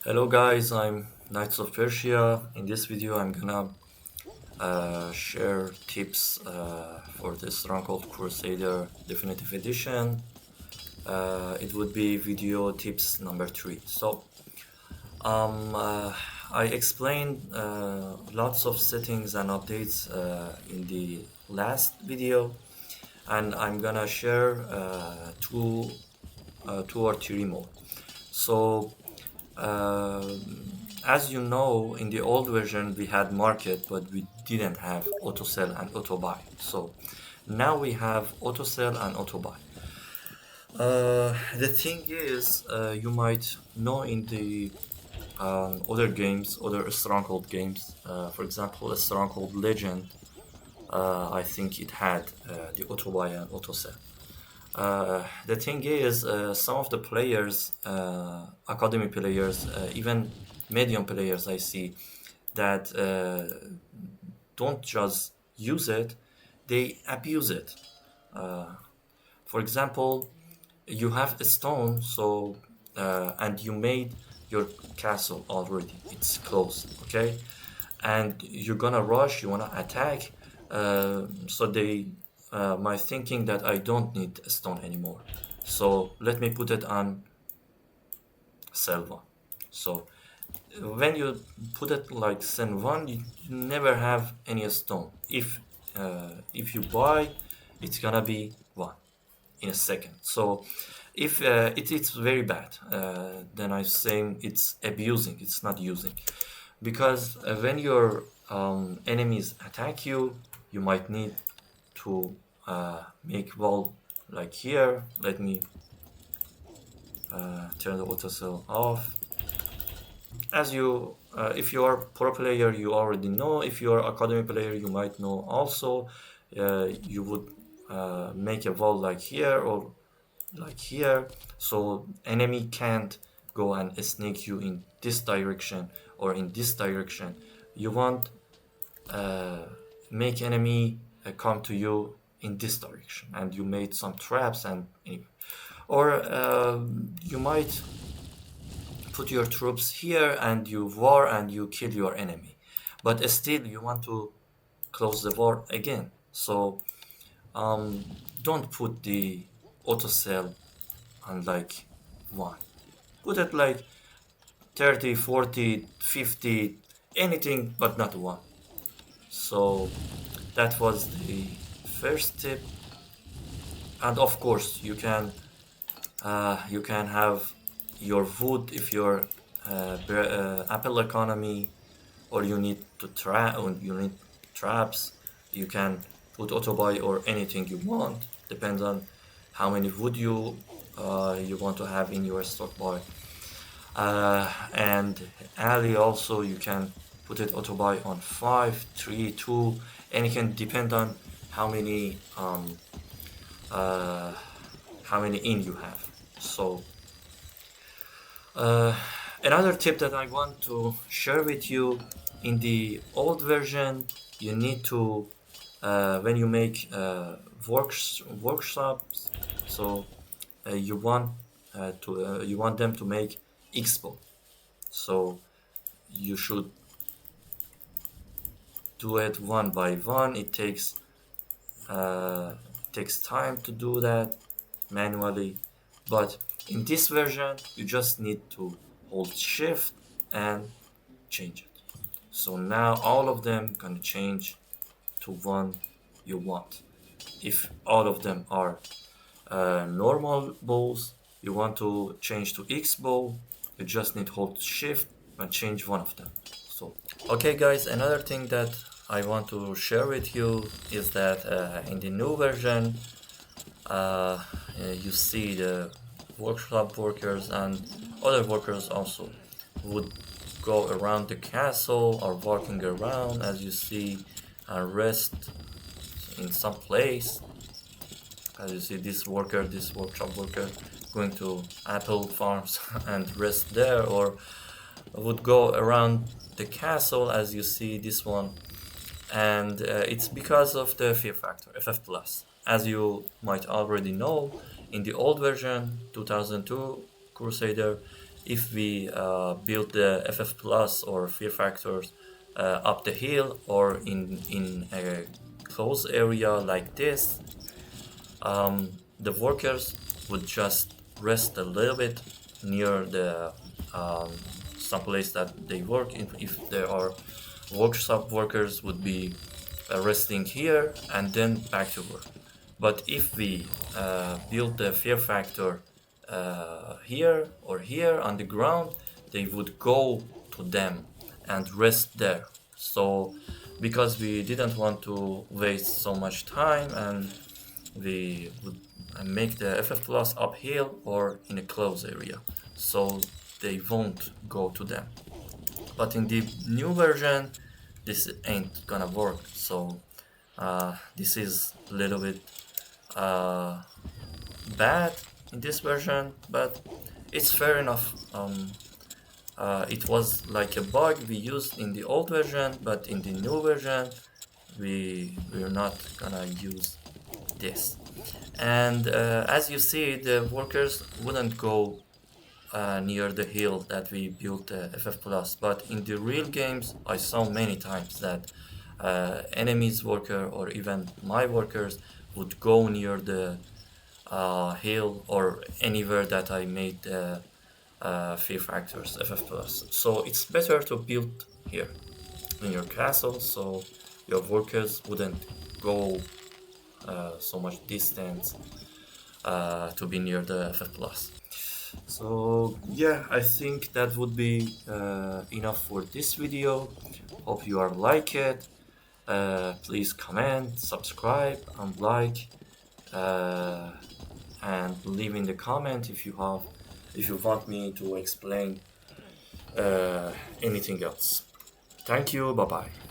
Hello guys, I'm Knights of Persia. In this video I'm gonna share tips for the Stronghold Crusader Definitive Edition. It would be video tips number 3. Um, uh, I explained lots of settings and updates in the last video, and I'm gonna share two or three more. So uh, as you know, in the old version we had market, but we didn't have auto sell and auto buy. So now we have auto sell and auto buy. The thing is, you might know in the other games, other Stronghold games, for example, a Stronghold Legend, I think it had the auto buy and auto sell. The thing is, some of the players, academy players, even medium players, I see that don't just use it, they abuse it. Uh, for example, you have a stone, so and you made your castle already. It's closed, okay? And you're gonna rush, you wanna attack. So they my thinking that I don't need a stone anymore. So let me put it on sell one. So when you put it like sell one, you never have any stone. If you buy, it's gonna be one in a second. So if it's very bad, then I'm saying it's abusing, it's not using. Because when your enemies attack you, you might need to make wall like here. Let me turn the auto cell off. As you, if you are pro player, you already know. If you are academy player, you might know also. You would make a wall like here or like here, so enemy can't go and sneak you in this direction or in this direction. You want make enemy come to you in this direction, and you made some traps and or you might put your troops here and you war and you kill your enemy, but still you want to close the war again. So don't put the auto cell on like one. Put it like 30, 40, 50, anything but not one. So that was the first tip. And of course you can have your wood if you're Apple economy, or you need to you need traps. You can put auto buy or anything you want, depends on how many wood you want to have in your stock buy. And alley also, you can put it auto buy on 5, 3, 2, and it can depend on how many uh, in you have. So uh, another tip that I want to share with you, in the old version you need to when you make workshops, so you want them to make expo, so you should do it one by one. It takes time to do that manually, but in this version you just need to hold shift and change it. So now all of them gonna change to one you want. If all of them are normal bows, you want to change to X bow, you just need hold shift and change one of them. So okay guys, another thing that I want to share with you is that in the new version you see the workshop workers and other workers also would go around the castle or walking around, as you see, and rest in some place. As you see, this workshop worker going to apple farms and rest there, or would go around the castle, as you see this one. And it's because of the fear factor, FF plus. As you might already know, in the old version 2002 Crusader, if we build the FF plus or fear factors up the hill or in a closed area like this, the workers would just rest a little bit near the some place that they work. If there are workshop workers, would be resting here and then back to work. But if we build the fear factor here or here on the ground, they would go to them and rest there. So because we didn't want to waste so much time, and we would make the FF plus uphill or in a closed area, so they won't go to them. But in the new version, this ain't gonna work. So this is a little bit bad in this version, but it's fair enough. It was like a bug we used in the old version, but in the new version, we're not gonna use this. And as you see, the workers wouldn't go near the hill that we built FF plus, but in the real games I saw many times that enemies worker or even my workers would go near the hill or anywhere that I made fear factors FF plus. So it's better to build here in your castle, so your workers wouldn't go so much distance to be near the FF plus. So yeah, I think that would be enough for this video. Hope you are like it. Please comment, subscribe, and like, and leave in the comment if you want me to explain anything else. Thank you. Bye bye.